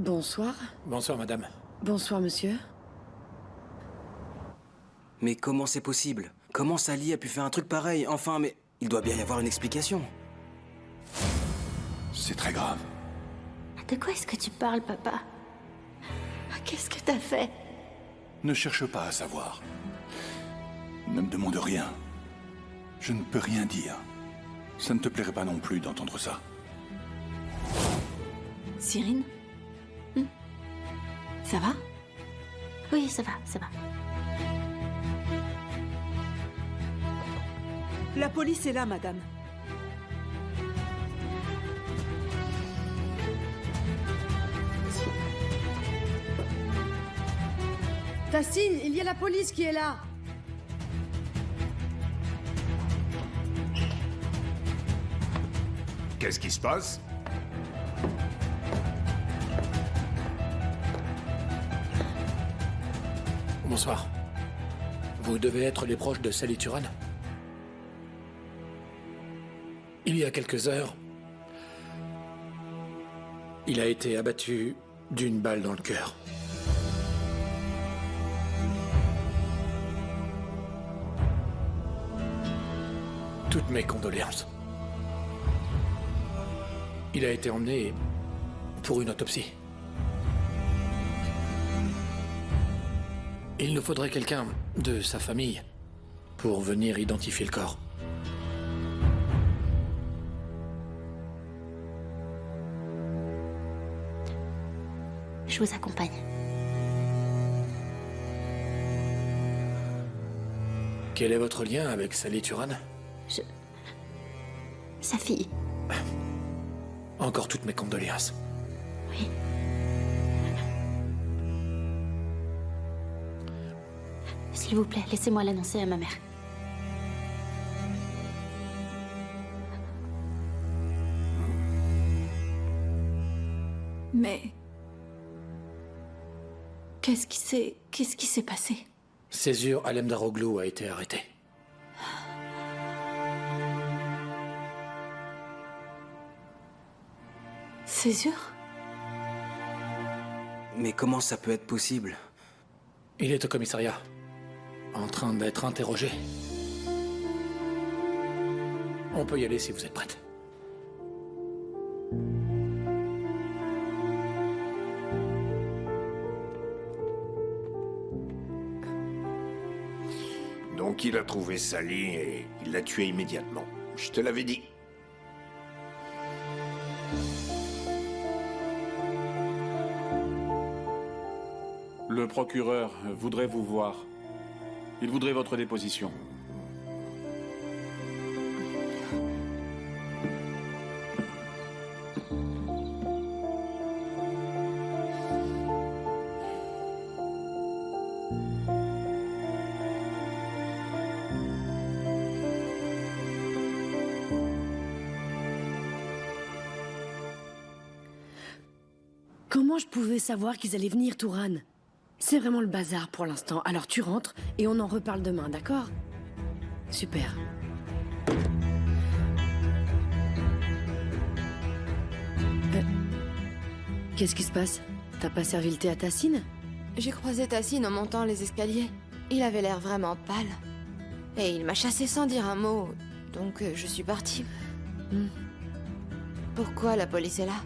Bonsoir. Bonsoir, madame. Bonsoir, monsieur. Mais comment c'est possible? Comment Sally a pu faire un truc pareil? Enfin, mais il doit bien y avoir une explication. C'est très grave. De quoi est-ce que tu parles, papa? Qu'est-ce que t'as fait? Ne cherche pas à savoir. Ne me demande rien. Je ne peux rien dire. Ça ne te plairait pas non plus d'entendre ça. Cyrine? Ça va? Oui, ça va, ça va. La police est là, madame. Tassine, il y a la police qui est là. Qu'est-ce qui se passe? Bonsoir. Vous devez être les proches de Sally Turan. Il y a quelques heures, il a été abattu d'une balle dans le cœur. Toutes mes condoléances. Il a été emmené pour une autopsie. Il nous faudrait quelqu'un de sa famille pour venir identifier le corps. Je vous accompagne. Quel est votre lien avec Sally Turan? Sa fille. Encore toutes mes condoléances. Oui. S'il vous plaît, laissez-moi l'annoncer à ma mère. Mais... Qu'est-ce qui s'est passé? Césure Alemdaroglou a été arrêté. Césure? Mais comment ça peut être possible? Il est au commissariat, en train d'être interrogé. On peut y aller si vous êtes prête. Donc il a trouvé Sally et il l'a tuée immédiatement. Je te l'avais dit. Le procureur voudrait vous voir. Il voudrait votre déposition. Comment je pouvais savoir qu'ils allaient venir, Turan? C'est vraiment le bazar pour l'instant. Alors tu rentres et on en reparle demain, d'accord? Super. Qu'est-ce qui se passe? T'as pas servi le thé à Tassine? J'ai croisé Tassine en montant les escaliers. Il avait l'air vraiment pâle. Et il m'a chassé sans dire un mot. Donc je suis partie. Pourquoi la police est là?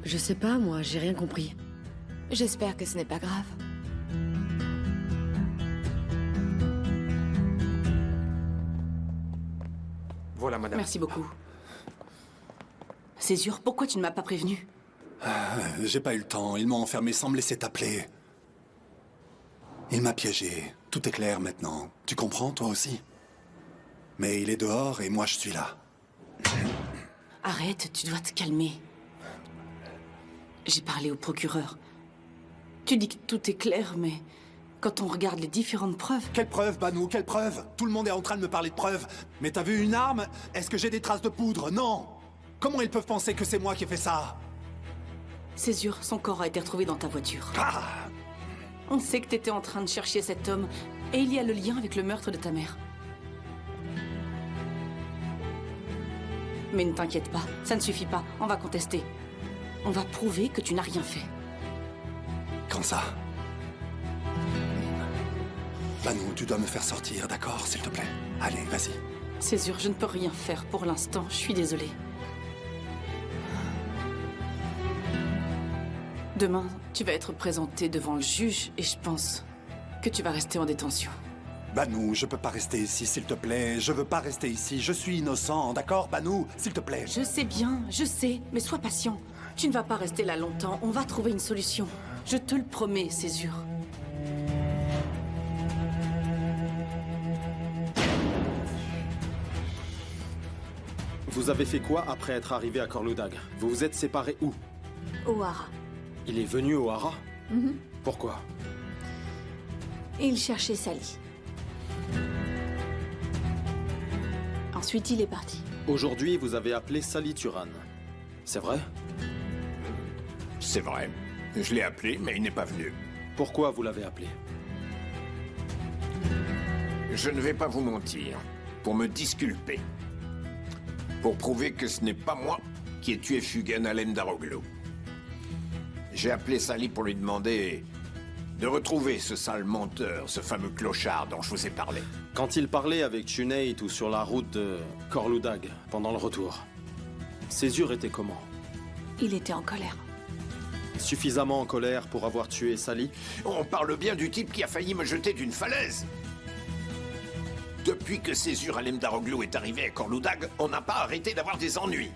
Je sais pas, moi, j'ai rien compris. J'espère que ce n'est pas grave. Voilà, madame. Merci beaucoup. Césure, pourquoi tu ne m'as pas prévenu? J'ai pas eu le temps. Ils m'ont enfermé sans me laisser t'appeler. Il m'a piégé. Tout est clair maintenant. Tu comprends, toi aussi? Mais il est dehors et moi je suis là. Arrête, tu dois te calmer. J'ai parlé au procureur. Tu dis que tout est clair, mais quand on regarde les différentes preuves... Quelle preuve, Banou? Quelle preuve? Tout le monde est en train de me parler de preuves. Mais t'as vu une arme? Est-ce que j'ai des traces de poudre? Non! Comment ils peuvent penser que c'est moi qui ai fait ça? Césure, son corps a été retrouvé dans ta voiture. Ah! On sait que t'étais en train de chercher cet homme, et il y a le lien avec le meurtre de ta mère. Mais ne t'inquiète pas, ça ne suffit pas, on va contester. On va prouver que tu n'as rien fait. quand ça? Banou, tu dois me faire sortir, d'accord, s'il te plaît? Allez, vas-y. Césure, je ne peux rien faire pour l'instant. Je suis désolée. Demain, tu vas être présenté devant le juge et je pense que tu vas rester en détention. Banou, je peux pas rester ici, s'il te plaît. Je veux pas rester ici. Je suis innocent, d'accord, Banou, s'il te plaît. Je sais bien, je sais, mais sois patient. Tu ne vas pas rester là longtemps. On va trouver une solution. Je te le promets, Césure. Vous avez fait quoi après être arrivé à Korludag? Vous vous êtes séparés où? Au Hara. Il est venu au Hara? Pourquoi? Il cherchait Sally. Ensuite, il est parti. Aujourd'hui, vous avez appelé Sally Turan. C'est vrai? C'est vrai. Je l'ai appelé, mais il n'est pas venu. Pourquoi vous l'avez appelé? Je ne vais pas vous mentir. Pour me disculper. Pour prouver que ce n'est pas moi qui ai tué Fugan Alem Daroglu. J'ai appelé Sally pour lui demander de retrouver ce sale menteur, ce fameux clochard dont je vous ai parlé. Quand il parlait avec Chuneit ou sur la route de Korludag pendant le retour, Césure était comment? Il était en colère. Suffisamment en colère pour avoir tué Sally? On parle bien du type qui a failli me jeter d'une falaise. Depuis que Césure Alem Daroglu est arrivé à Korludag, on n'a pas arrêté d'avoir des ennuis.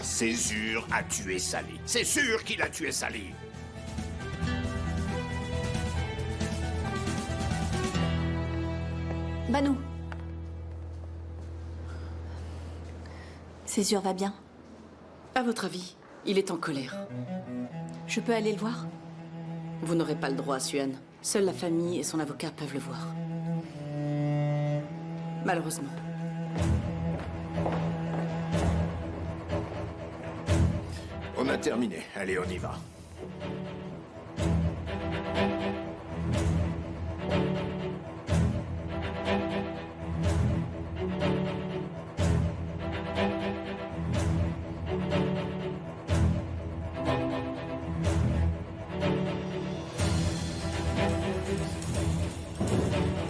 Césure a tué Sally. C'est sûr qu'il a tué Sally. Banou. Césure va bien. À votre avis, il est en colère. Je peux aller le voir? Vous n'aurez pas le droit, Suan. Seule la famille et son avocat peuvent le voir. Malheureusement. On a terminé. Allez, on y va.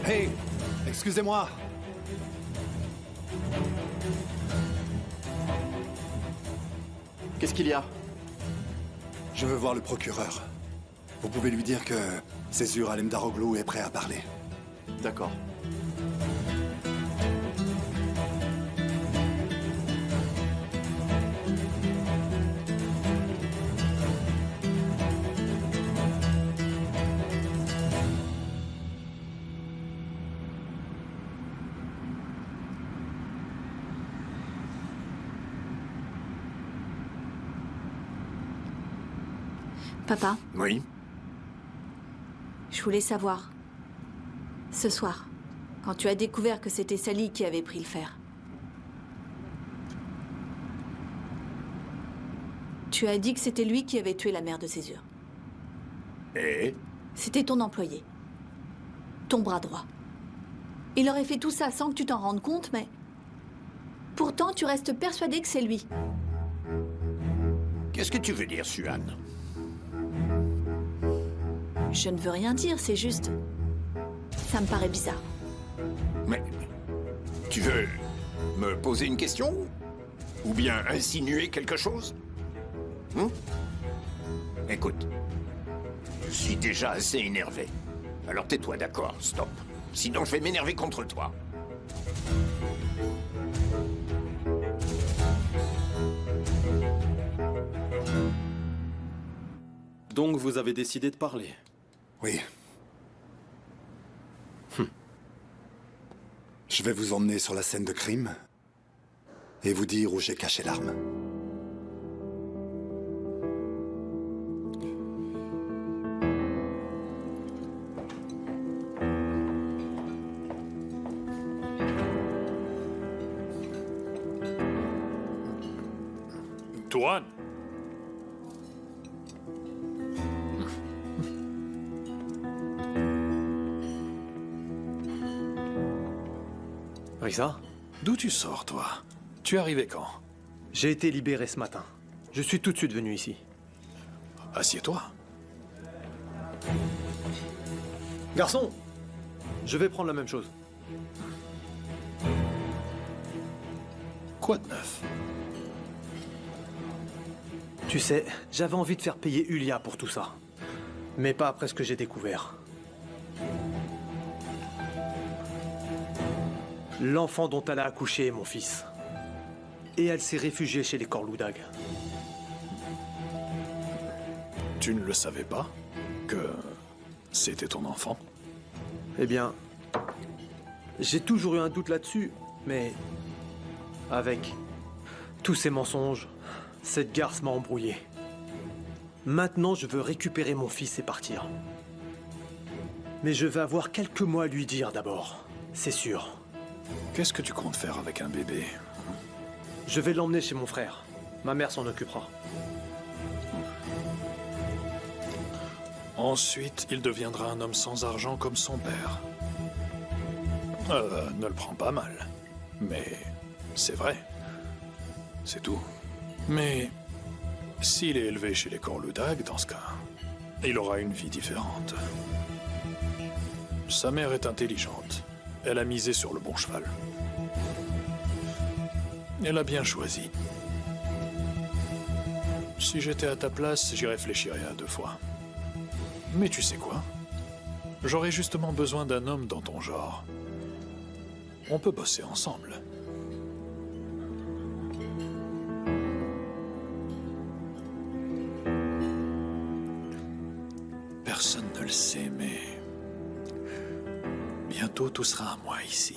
Hey, excusez-moi. Qu'est-ce qu'il y a? Je veux voir le procureur. Vous pouvez lui dire que Césure Alem Daroglu est prêt à parler. D'accord. Papa, Oui. je voulais savoir. Ce soir, quand tu as découvert que c'était Sally qui avait pris le fer. Tu as dit que c'était lui qui avait tué la mère de Césure. Et C'était ton employé. Ton bras droit. Il aurait fait tout ça sans que tu t'en rendes compte, mais... Pourtant, tu restes persuadé que c'est lui. qu'est-ce que tu veux dire, Suan? Je ne veux rien dire, c'est juste... Ça me paraît bizarre. Mais tu veux me poser une question? Ou bien insinuer quelque chose? Écoute, je suis déjà assez énervé. Alors tais-toi, d'accord? Stop. Sinon je vais m'énerver contre toi. Donc vous avez décidé de parler? Oui. Je vais vous emmener sur la scène de crime et vous dire où j'ai caché l'arme. Turan. Risa, D'où tu sors, toi? Tu es arrivé quand? j'ai été libéré ce matin. Je suis tout de suite venu ici. Assieds-toi. Garçon, je vais prendre la même chose. Quoi de neuf? Tu sais, j'avais envie de faire payer Ulia pour tout ça. Mais pas après ce que j'ai découvert. L'enfant dont elle a accouché est mon fils. Et elle s'est réfugiée chez les Corloudag. Tu ne le savais pas? Que c'était ton enfant? Eh bien, j'ai toujours eu un doute là-dessus, mais avec tous ces mensonges, cette garce m'a embrouillé. Maintenant, je veux récupérer mon fils et partir. Mais je vais avoir quelques mots à lui dire d'abord, c'est sûr. Qu'est-ce que tu comptes faire avec un bébé? Je vais l'emmener chez mon frère. Ma mère s'en occupera. Ensuite, il deviendra un homme sans argent comme son père. Ne le prends pas mal. Mais c'est vrai. C'est tout. Mais s'il est élevé chez les Corloudag, dans ce cas, il aura une vie différente. Sa mère est intelligente. Elle a misé sur le bon cheval. Elle a bien choisi. Si j'étais à ta place, j'y réfléchirais à 2 fois. Mais tu sais quoi? J'aurais justement besoin d'un homme dans ton genre. On peut bosser ensemble. Personne ne le sait, mais bientôt tout sera à moi ici.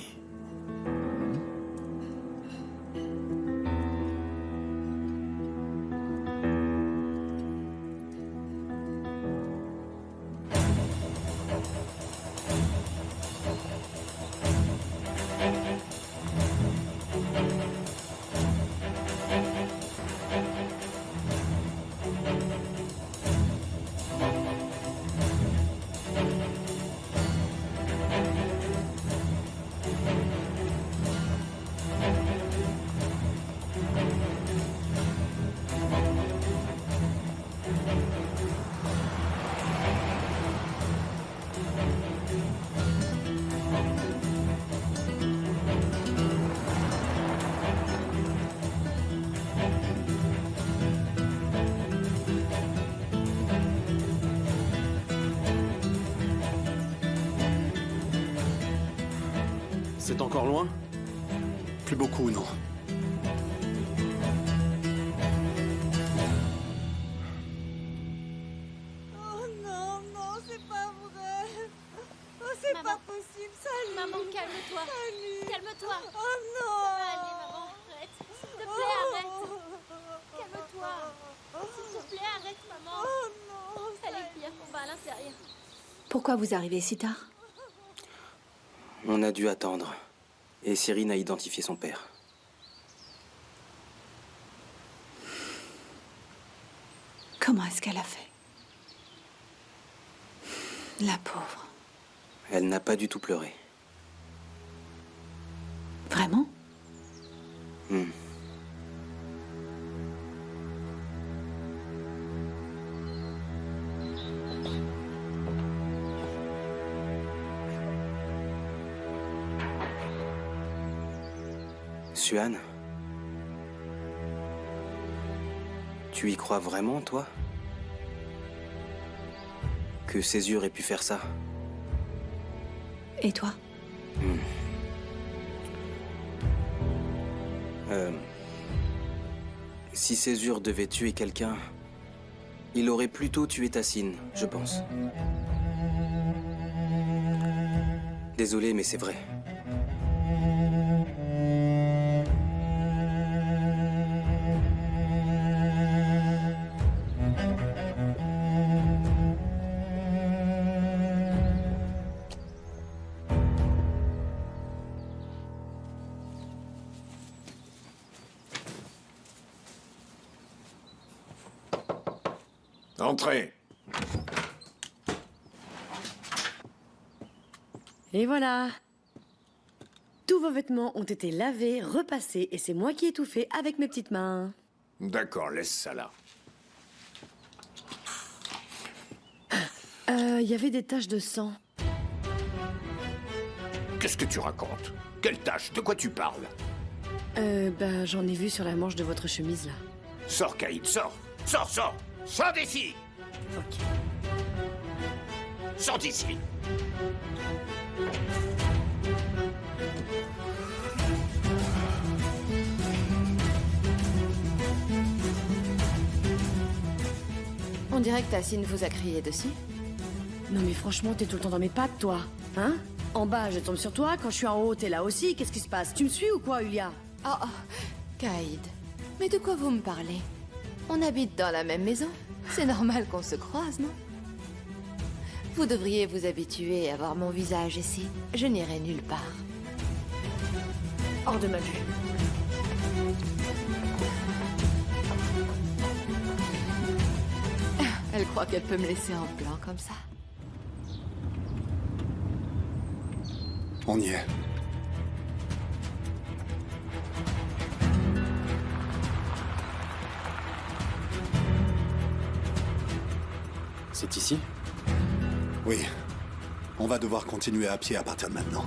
C'est encore loin? Plus beaucoup, non. Oh non, non, c'est pas vrai. Oh, c'est pas possible, salut. Maman, calme-toi. Salut. Calme-toi. Oh non. Allez, maman, arrête. S'il te plaît, arrête. Calme-toi. S'il te plaît, arrête, maman. Oh non. Allez, viens, on va à l'intérieur. Pourquoi vous arrivez si tard? On a dû attendre. Et Cyrine a identifié son père. Comment est-ce qu'elle a fait? La pauvre. Elle n'a pas du tout pleuré. Vraiment? Suan, tu y crois vraiment, toi? Que Césure ait pu faire ça? Et toi? Si Césure devait tuer quelqu'un, il aurait plutôt tué Tassine, je pense. Désolé, mais c'est vrai. Entrez. Et voilà. Tous vos vêtements ont été lavés, repassés, et c'est moi qui ai tout fait avec mes petites mains. D'accord, laisse ça là. Il y avait des taches de sang. Qu'est-ce que tu racontes? Quelle tâche? De quoi tu parles? J'en ai vu sur la manche de votre chemise, là. Sors, Caïd, sors! Sors, sors! Sors d'ici! Ok. Sors d'ici! On dirait que Tassine vous a crié dessus. Non mais franchement, t'es tout le temps dans mes pattes, toi. Hein? En bas, je tombe sur toi. Quand je suis en haut, t'es là aussi. Qu'est-ce qui se passe? Tu me suis ou quoi, Yulia? Oh, Caïd. Mais de quoi vous me parlez? On habite dans la même maison. C'est normal qu'on se croise, non? Vous devriez vous habituer à voir mon visage ici. Je n'irai nulle part. Hors de ma vue. Elle croit qu'elle peut me laisser en blanc comme ça. On y est. C'est ici? Oui. On va devoir continuer à pied à partir de maintenant.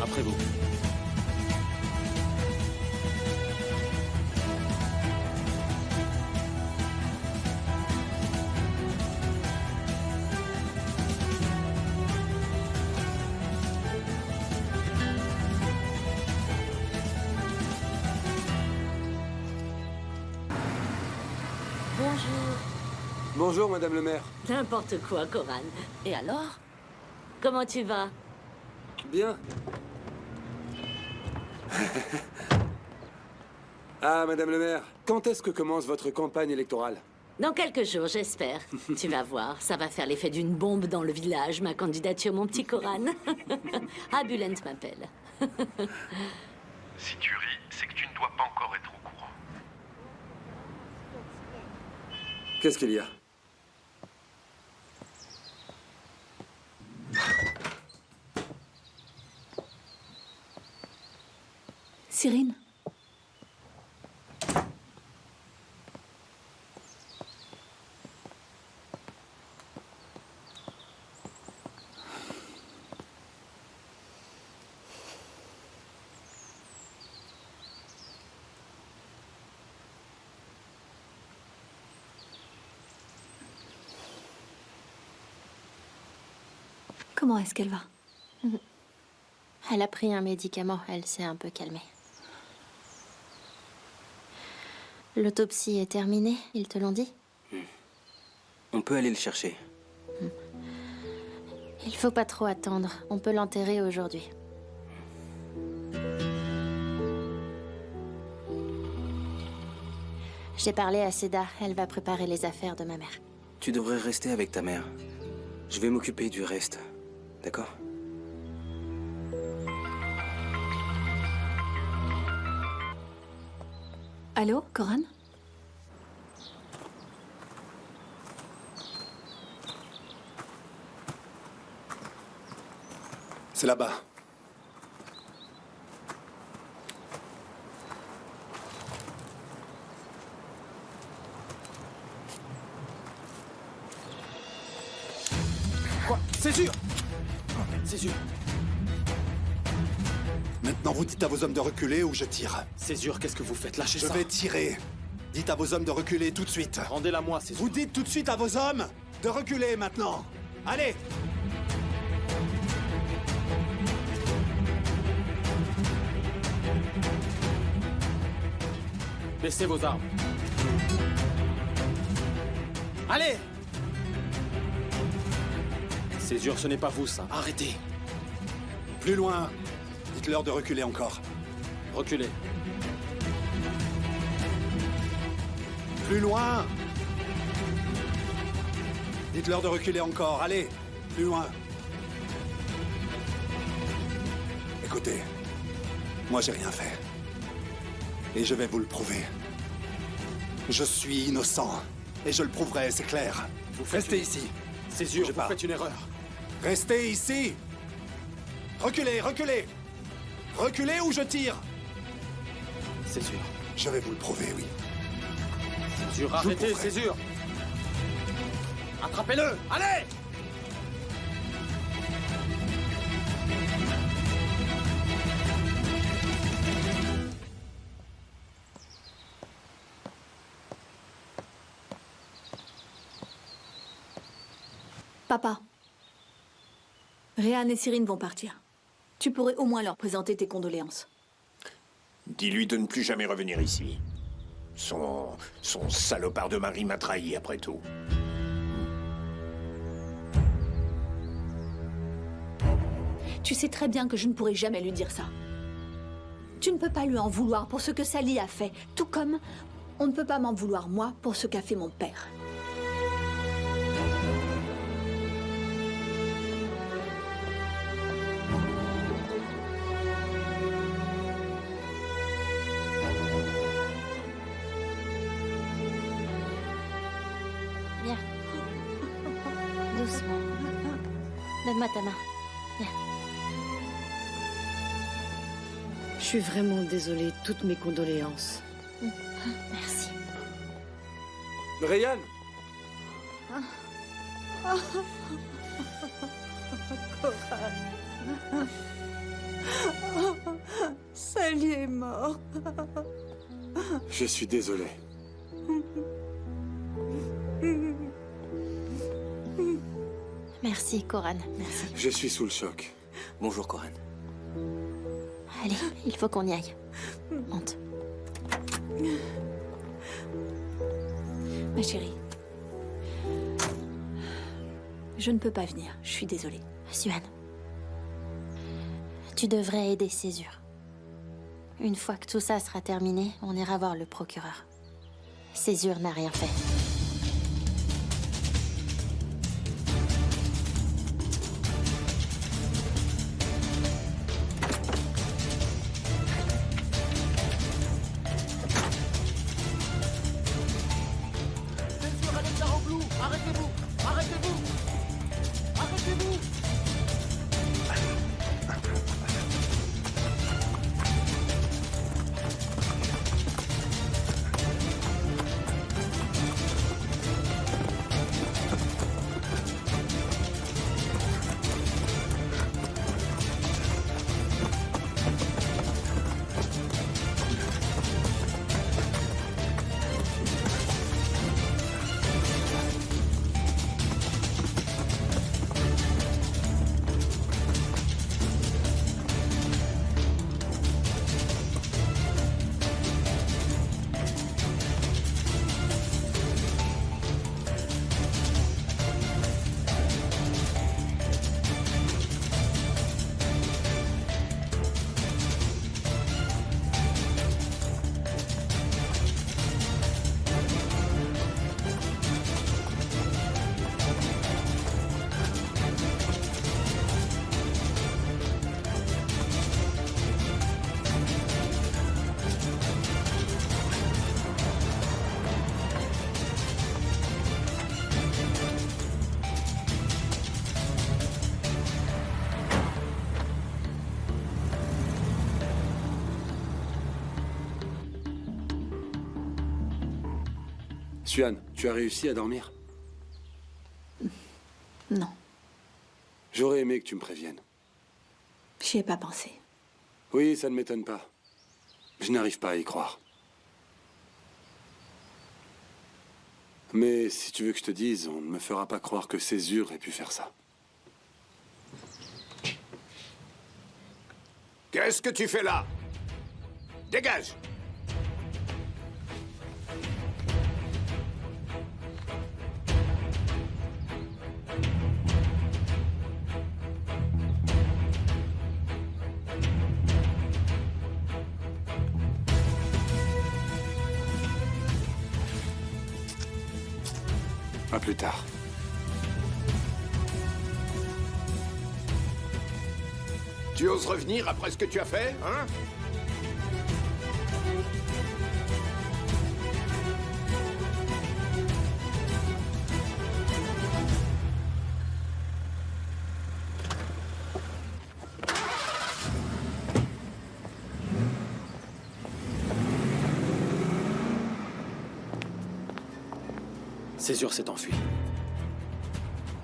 Après vous. Bonjour. Bonjour, Madame le maire. N'importe quoi, Coran. Et alors? Comment tu vas? Bien. Ah, Madame le maire, quand est-ce que commence votre campagne électorale? Dans quelques jours, j'espère. Tu vas voir, ça va faire l'effet d'une bombe dans le village, ma candidature, mon petit Coran. Abulent m'appelle. Si tu ris, c'est que tu ne dois pas encore être au courant. Qu'est-ce qu'il y a? Cyrine? Comment est-ce qu'elle va? Elle a pris un médicament, elle s'est un peu calmée. L'autopsie est terminée, ils te l'ont dit? On peut aller le chercher. Il faut pas trop attendre, on peut l'enterrer aujourd'hui. J'ai parlé à Seda, elle va préparer les affaires de ma mère. Tu devrais rester avec ta mère. Je vais m'occuper du reste. D'accord? Allô, Coran? C'est là-bas. Quoi? C'est sûr! C'est sûr. Maintenant, vous dites à vos hommes de reculer ou je tire. C'est sûr, qu'est-ce que vous faites? Lâchez Je ça. vais tirer. Dites à vos hommes de reculer tout de suite. Rendez-la moi, c'est sûr. Vous dites tout de suite à vos hommes de reculer maintenant. Allez! Baissez vos armes. Allez! Césure, ce n'est pas vous, ça. Arrêtez. Plus loin. Dites-leur de reculer encore. Reculez. Plus loin. Dites-leur de reculer encore. Allez, plus loin. Écoutez, moi j'ai rien fait. Et je vais vous le prouver. Je suis innocent. Et je le prouverai, c'est clair. Restez ici. Césure, vous faites une erreur. Restez ici. Reculez, reculez. Reculez ou je tire. Césure. Je vais vous le prouver, oui. Césure, arrêtez, Césure. Attrapez-le. Allez! Papa, Réan et Cyrine vont partir. Tu pourrais au moins leur présenter tes condoléances. Dis-lui de ne plus jamais revenir ici. Son salopard de mari m'a trahi, après tout. Tu sais très bien que je ne pourrai jamais lui dire ça. Tu ne peux pas lui en vouloir pour ce que Sally a fait, tout comme on ne peut pas m'en vouloir, moi, pour ce qu'a fait mon père. Viens. Doucement. Donne-moi ta main. Viens. Je suis vraiment désolée, toutes mes condoléances. Merci. Ryan! Sally est mort. Je suis désolé. Merci, Coran. Merci. Je suis sous le choc. Bonjour, Coran. Allez, il faut qu'on y aille. Monte. Ma chérie, je ne peux pas venir. Je suis désolée. Suan, tu devrais aider Césure. Une fois que tout ça sera terminé, on ira voir le procureur. Césure n'a rien fait. Arrêtez-vous! Arrêtez-vous! Arrêtez-vous! Suan, tu as réussi à dormir? Non, J'aurais aimé que tu me préviennes. j'y ai pas pensé. Oui, ça ne m'étonne pas. Je n'arrive pas à y croire. Mais si tu veux que je te dise, on ne me fera pas croire que Césure ait pu faire ça. Qu'est-ce que tu fais là? Dégage! À plus tard. Tu oses revenir après ce que tu as fait, hein? Césure s'est enfui.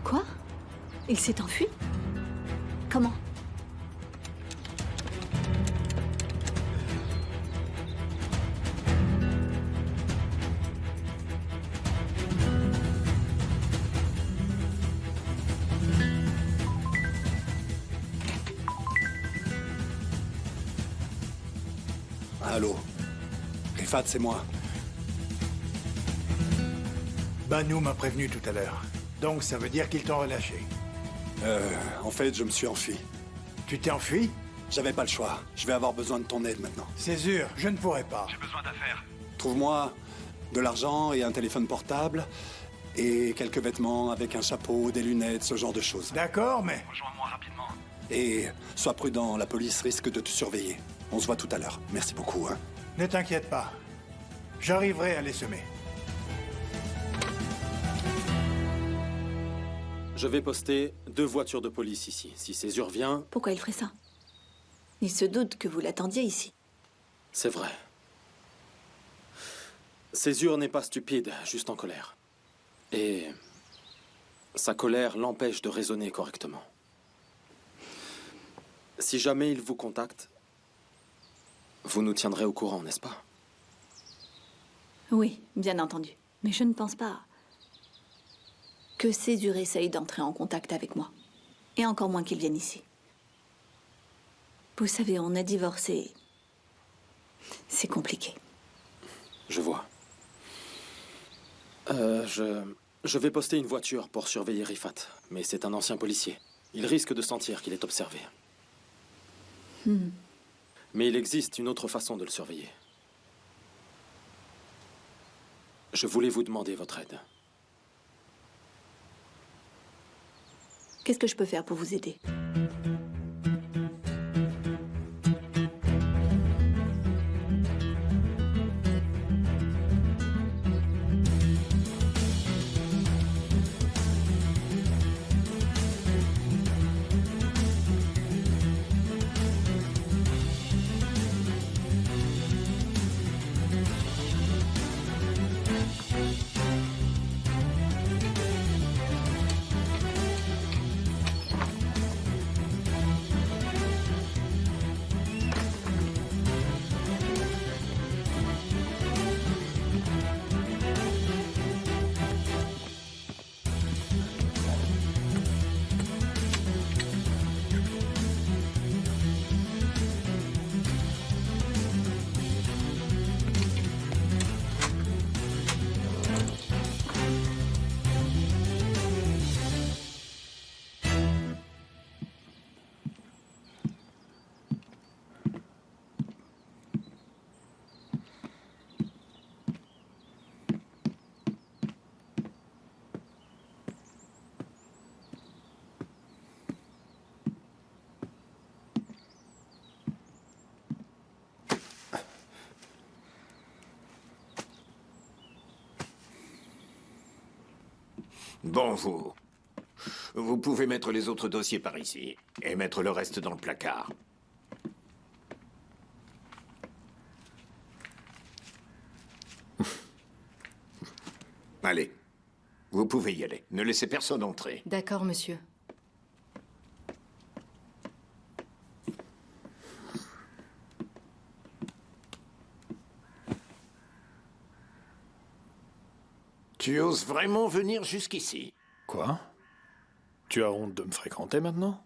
Quoi? Il s'est enfui? Comment? Allô? Rifat, c'est moi. Banu m'a prévenu tout à l'heure. Donc ça veut dire qu'ils t'ont relâché. En fait, je me suis enfui. Tu t'es enfui? J'avais pas le choix. Je vais avoir besoin de ton aide maintenant. Césure, je ne pourrai pas. J'ai besoin d'affaires. Trouve-moi de l'argent et un téléphone portable et quelques vêtements avec un chapeau, des lunettes, ce genre de choses. D'accord, mais... Rejoins-moi rapidement. Et sois prudent, la police risque de te surveiller. On se voit tout à l'heure. Merci beaucoup, hein. Ne t'inquiète pas. J'arriverai à les semer. Je vais poster 2 voitures de police ici. Si Césure vient, Pourquoi il ferait ça? Il se doute que vous l'attendiez ici. c'est vrai. Césure n'est pas stupide, juste en colère. Et sa colère l'empêche de raisonner correctement. Si jamais il vous contacte, vous nous tiendrez au courant, n'est-ce pas? Oui, bien entendu. Mais je ne pense pas que Césure essaye d'entrer en contact avec moi. Et encore moins qu'il vienne ici. Vous savez, on a divorcé. C'est compliqué. Je vois. Je vais poster une voiture pour surveiller Rifat. Mais c'est un ancien policier. Il risque de sentir qu'il est observé. Mais il existe une autre façon de le surveiller. Je voulais vous demander votre aide. Qu'est-ce que je peux faire pour vous aider? Bon, vous pouvez mettre les autres dossiers par ici et mettre le reste dans le placard. Allez, vous pouvez y aller. Ne laissez personne entrer. D'accord, monsieur. Tu oses vraiment venir jusqu'ici? Quoi? Tu as honte de me fréquenter maintenant?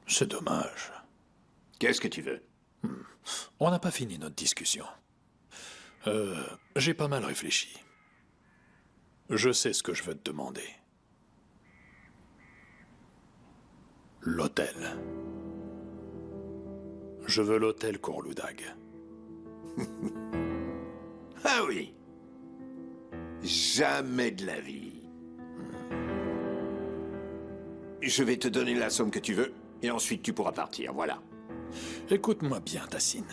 C'est dommage. Qu'est-ce que tu veux? On n'a pas fini notre discussion. J'ai pas mal réfléchi. Je sais ce que je veux te demander. L'hôtel. Je veux l'hôtel Corloudag. Ah oui. Jamais de la vie. Je vais te donner la somme que tu veux, Et ensuite, tu pourras partir, voilà. Écoute-moi bien, Tassine.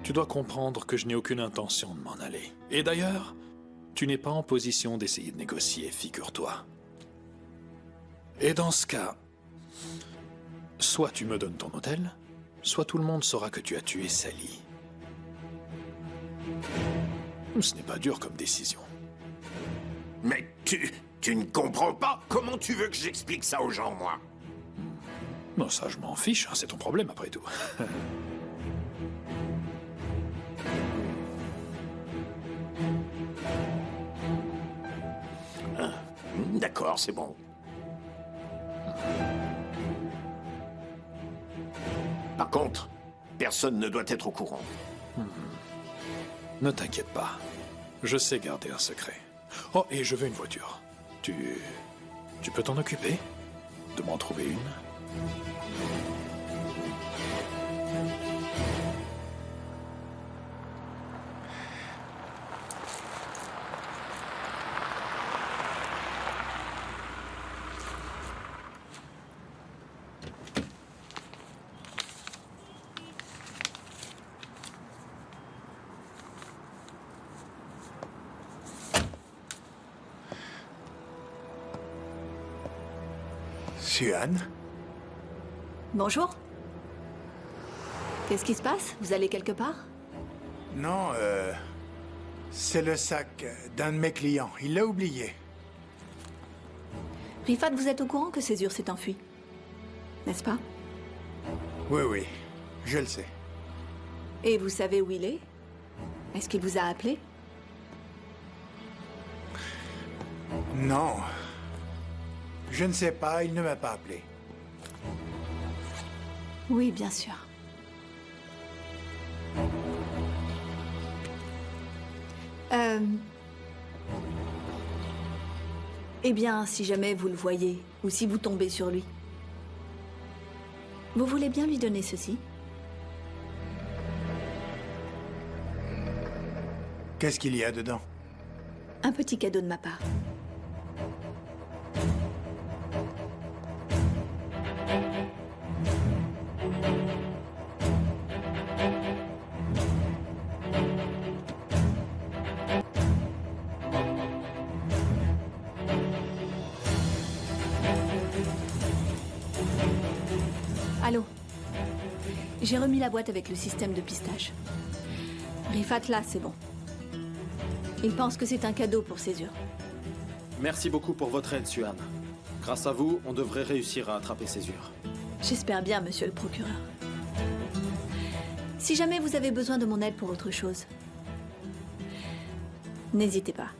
Tu dois comprendre que je n'ai aucune intention de m'en aller. Et d'ailleurs, tu n'es pas en position d'essayer de négocier, figure-toi. Et dans ce cas, soit tu me donnes ton hôtel, soit tout le monde saura que tu as tué Sally. Ce n'est pas dur comme décision. Mais tu ne comprends pas? Comment tu veux que j'explique ça aux gens, moi? Non, ça, je m'en fiche, hein, c'est ton problème après tout. D'accord, c'est bon. Par contre, personne ne doit être au courant. Ne t'inquiète pas. Je sais garder un secret. Oh, et je veux une voiture. Tu peux t'en occuper? De m'en trouver une? Suan? Bonjour. Qu'est-ce qui se passe? Vous allez quelque part? Non, c'est le sac d'un de mes clients. Il l'a oublié. Rifat, vous êtes au courant que Césure s'est enfui, n'est-ce pas? Oui, oui, je le sais. Et vous savez où il est? Est-ce qu'il vous a appelé? Non. Je ne sais pas, il ne m'a pas appelé. Oui, bien sûr. Eh bien, si jamais vous le voyez, ou si vous tombez sur lui, vous voulez bien lui donner ceci? Qu'est-ce qu'il y a dedans? Un petit cadeau de ma part. Allô? J'ai remis la boîte avec le système de pistage. Rifat, là, c'est bon. Il pense que c'est un cadeau pour Césure. Merci beaucoup pour votre aide, Suan. Grâce à vous, on devrait réussir à attraper Césure. J'espère bien, monsieur le procureur. Si jamais vous avez besoin de mon aide pour autre chose, n'hésitez pas.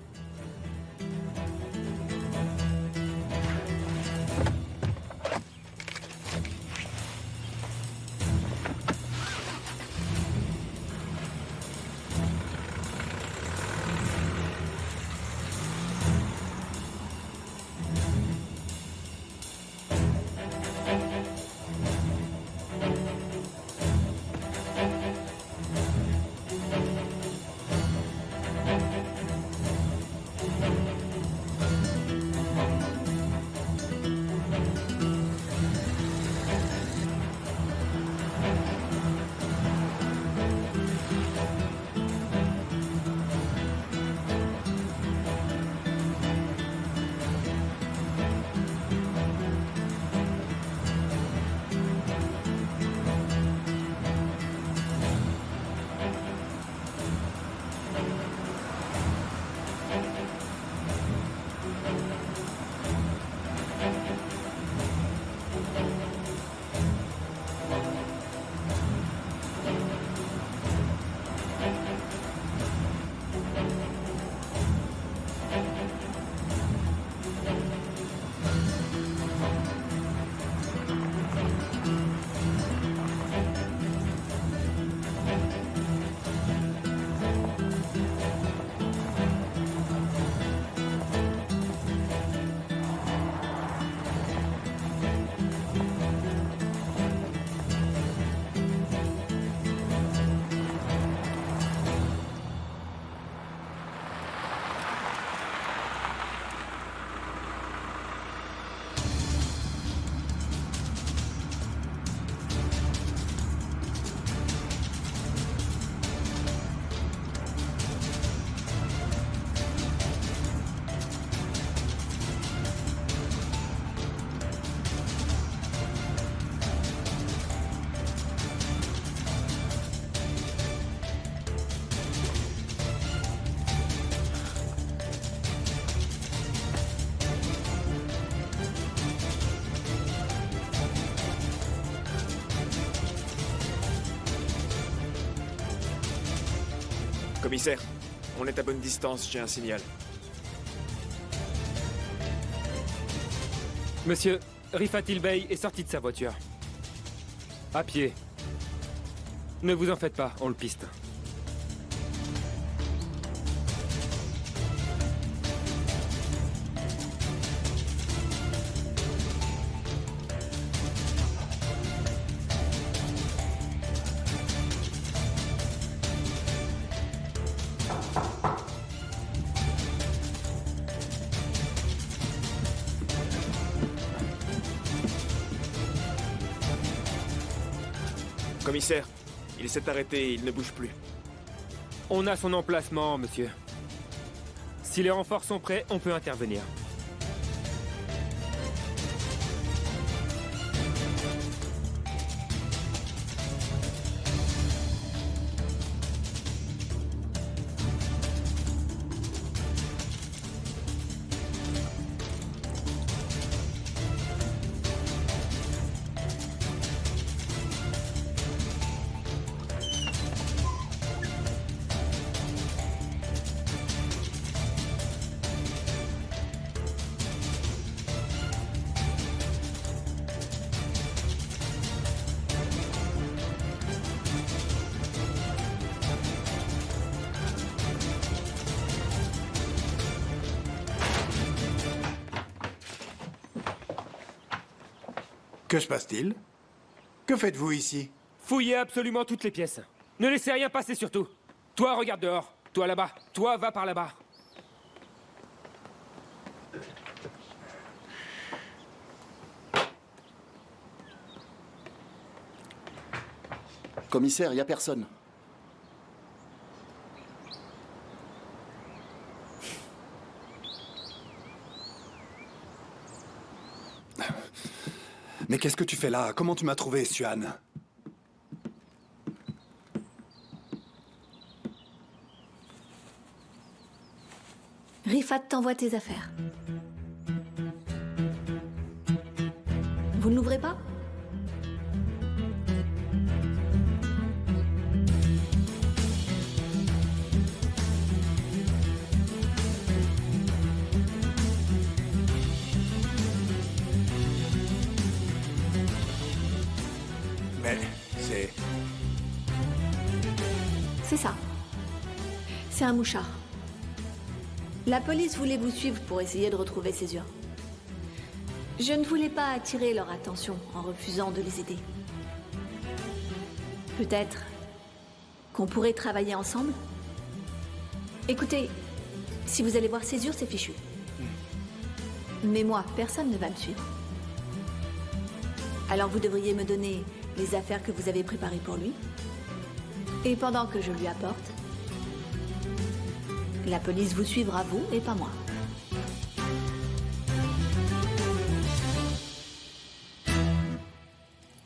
Commissaire, on est à bonne distance, j'ai un signal. Monsieur, Rifat Ilbey est sorti de sa voiture. À pied. Ne vous en faites pas, on le piste. Commissaire, il s'est arrêté et il ne bouge plus. On a son emplacement, monsieur. Si les renforts sont prêts, on peut intervenir. Que se passe-t-il? Que faites-vous ici? Fouillez absolument toutes les pièces. Ne laissez rien passer surtout. Toi, regarde dehors. Toi là-bas. Toi, va par là-bas. Commissaire, il n'y a personne. Mais qu'est-ce que tu fais là? Comment tu m'as trouvé, Suan? Rifat t'envoie tes affaires. Vous ne l'ouvrez pas? Mais c'est... C'est ça. C'est un mouchard. La police voulait vous suivre pour essayer de retrouver Césure. Je ne voulais pas attirer leur attention en refusant de les aider. Peut-être qu'on pourrait travailler ensemble? Écoutez, si vous allez voir Césure, c'est fichu. Mais moi, personne ne va me suivre. Alors vous devriez me donner les affaires que vous avez préparées pour lui. Et pendant que je lui apporte, la police vous suivra, vous, et pas moi.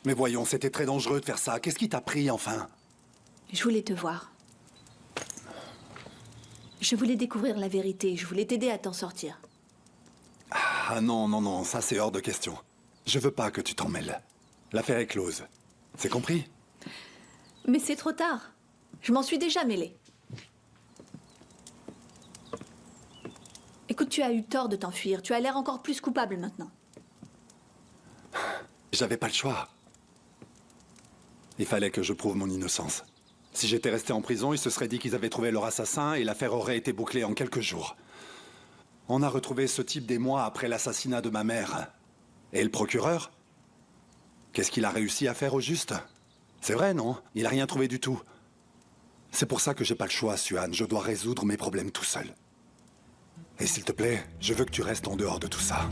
Mais voyons, c'était très dangereux de faire ça. Qu'est-ce qui t'a pris, enfin? Je voulais te voir. Je voulais découvrir la vérité. Je voulais t'aider à t'en sortir. Ah non, non, non, ça c'est hors de question. Je veux pas que tu t'en mêles. L'affaire est close. C'est compris? Mais c'est trop tard. Je m'en suis déjà mêlée. Écoute, tu as eu tort de t'enfuir. Tu as l'air encore plus coupable maintenant. J'avais pas le choix. Il fallait que je prouve mon innocence. Si j'étais resté en prison, ils se seraient dit qu'ils avaient trouvé leur assassin et l'affaire aurait été bouclée en quelques jours. On a retrouvé ce type des mois après l'assassinat de ma mère. Et le procureur? Qu'est-ce qu'il a réussi à faire au juste? C'est vrai, non? Il a rien trouvé du tout. C'est pour ça que j'ai pas le choix, Suan. Je dois résoudre mes problèmes tout seul. Et s'il te plaît, je veux que tu restes en dehors de tout ça.